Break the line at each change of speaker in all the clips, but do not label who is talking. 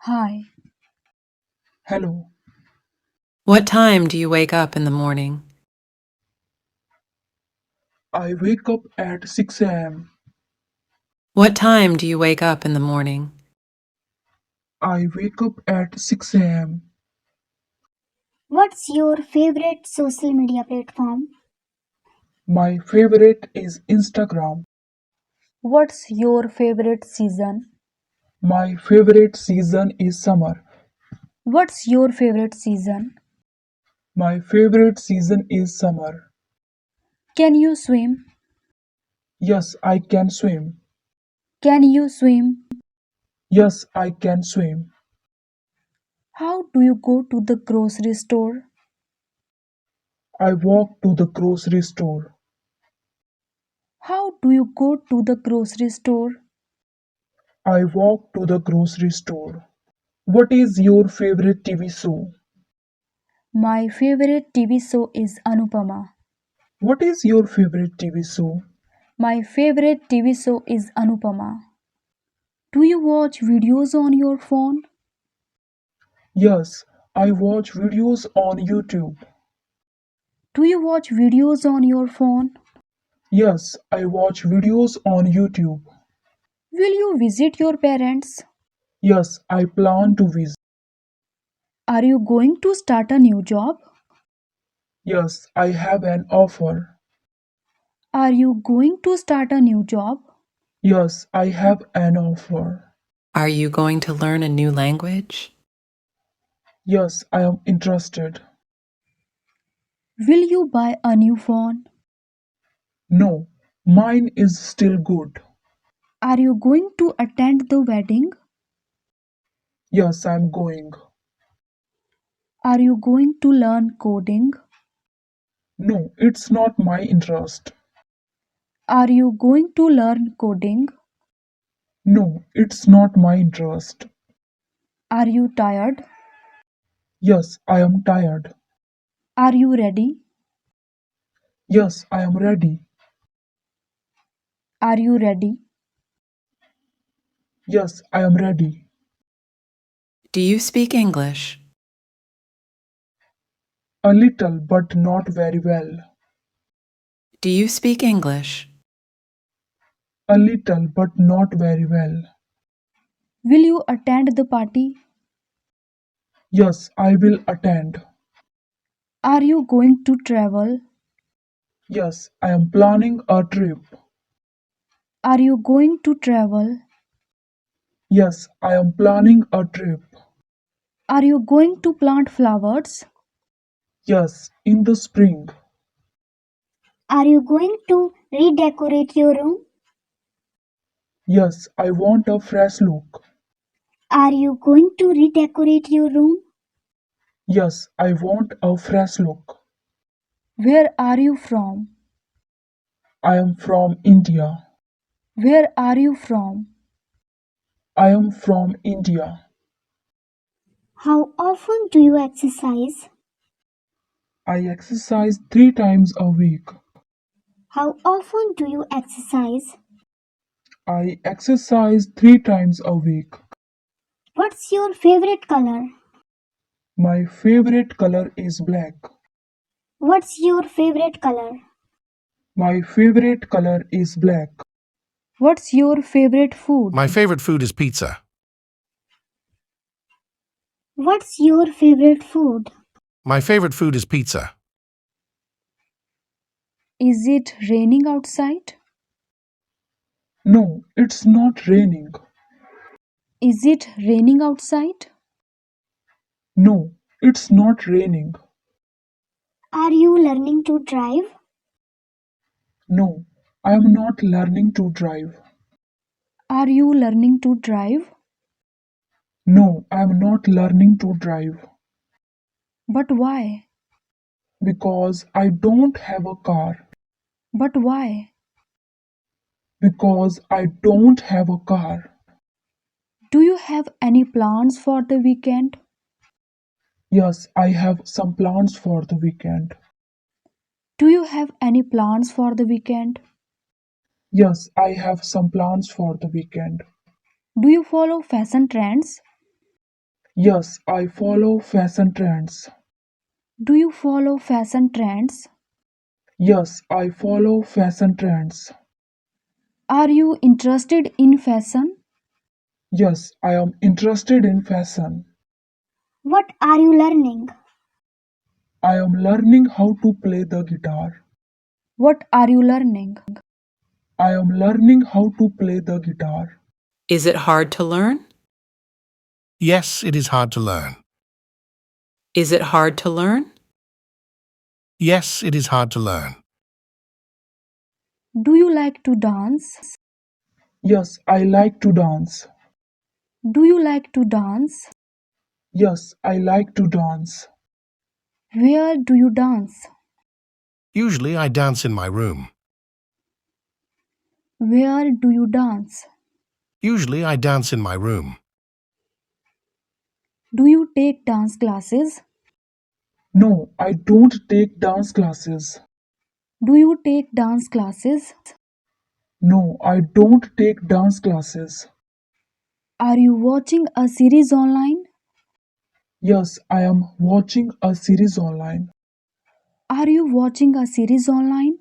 Hi,
Hello,
What time do you wake up in the morning?
I wake up at 6 am.
What time do you wake up in the morning?
I wake up at 6 am.
what's your favorite social media platform?
My favorite is Instagram.
What's your favorite season?
My favorite season is summer.
What's your favorite season?
My favorite season is summer.
Can you swim?
Yes, I can swim.
Can you swim?
Yes, I can swim.
How do you go to the grocery store?
I walk to the grocery store.
How do you go to the grocery store?
I walk to the grocery store. What is your favorite TV show?
My favorite TV show is Anupama.
What is your favorite TV show?
My favorite TV show is Anupama. Do you watch videos on your phone?
Yes, I watch videos on YouTube.
Do you watch videos on your phone?
Yes, I watch videos on YouTube.
Will you visit your parents?
Yes, I plan to visit.
Are you going to start a new job?
Yes, I have an offer.
Are you going to start a new job?
Yes, I have an offer.
Are you going to learn a new language?
Yes, I am interested.
Will you buy a new phone?
No, mine is still good.
Are you going to attend the wedding?
Yes, I'm going.
Are you going to learn coding?
No, it's not my interest.
Are you going to learn coding?
No, it's not my interest.
Are you tired?
Yes, I am tired.
Are you ready?
Yes, I am ready.
Are you ready?
Yes, I am ready.
Do you speak English?
A little, but not very well.
Do you speak English?
A little, but not very well.
Will you attend the party?
Yes, I will attend.
Are you going to travel?
Yes, I am planning a trip.
Are you going to travel?
Yes, I am planning a trip.
Are you going to plant flowers?
Yes, in the spring.
Are you going to redecorate your room?
Yes, I want a fresh look.
Are you going to redecorate your room?
Yes, I want a fresh look.
Where are you from?
I am from India.
Where are you from?
I am from India.
How often do you exercise?
I exercise 3 times a week.
How often do you exercise?
I exercise 3 times a week.
What's your favorite color?
My favorite color is black.
What's your favorite color?
My favorite color is black.
What's your favorite food?
My favorite food is pizza.
What's your favorite food?
My favorite food is pizza.
Is it raining outside?
No, it's not raining.
Is it raining outside?
No, it's not raining.
Are you learning to drive?
No, I am not learning to drive.
Are you learning to drive?
No, I am not learning to drive.
But why?
Because I don't have a car.
But why?
Because I don't have a car.
Do you have any plans for the weekend?
Yes, I have some plans for the weekend.
Do you have any plans for the weekend?
Yes, I have some plans for the weekend.
Do you follow fashion trends?
Yes, I follow fashion trends.
Do you follow fashion trends?
Yes, I follow fashion trends.
Are you interested in fashion?
Yes, I am interested in fashion.
What are you learning?
I am learning how to play the guitar.
What are you learning?
I am learning how to play the guitar.
Is it hard to learn?
Yes, it is hard to learn.
Is it hard to learn?
Yes, it is hard to learn.
Do you like to dance?
Yes, I like to dance.
Do you like to dance?
Yes, I like to dance.
Where do you dance?
Usually I dance in my room.
Where do you dance?
Usually I dance in my room.
Do you take dance classes?
No, I don't take dance classes.
Do you take dance classes?
No, I don't take dance classes.
Are you watching a series online?
Yes, I am watching a series online.
Are you watching a series online?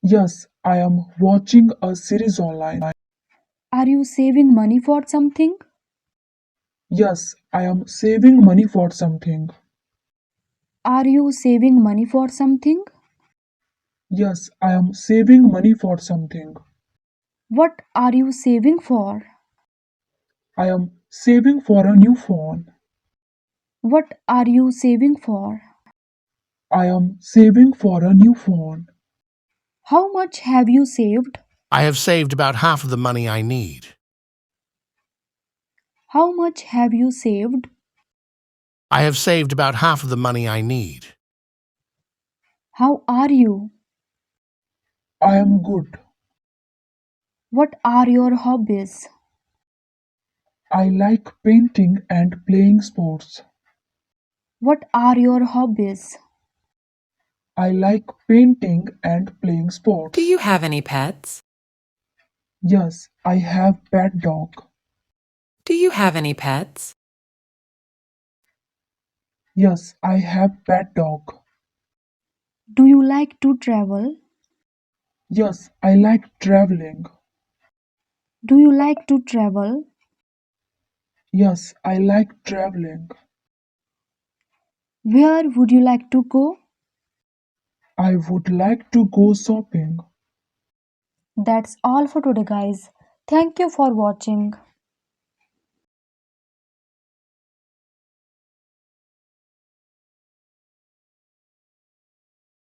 Yes, I am watching a series online.
Are you saving money for something?
Yes, I am saving money for something.
Are you saving money for something?
Yes, I am saving money for something.
What are you saving for?
I am saving for a new phone.
What are you saving for?
I am saving for a new phone.
How much have you saved?
I have saved about half of the money I need.
How much have you saved?
I have saved about half of the money I need.
How are you?
I am good.
What are your hobbies?
I like painting and playing sports.
What are your hobbies?
I like painting and playing
Do
sports.
you have any pets?
Yes, I have pet dog.
Do you have any pets?
Yes, I have pet dog.
Do you like to travel?
Yes, I like traveling.
Do you like to travel?
Yes, I like traveling.
Where would you like to go?
I would like to go shopping.
That's all for today, guys. Thank you for watching.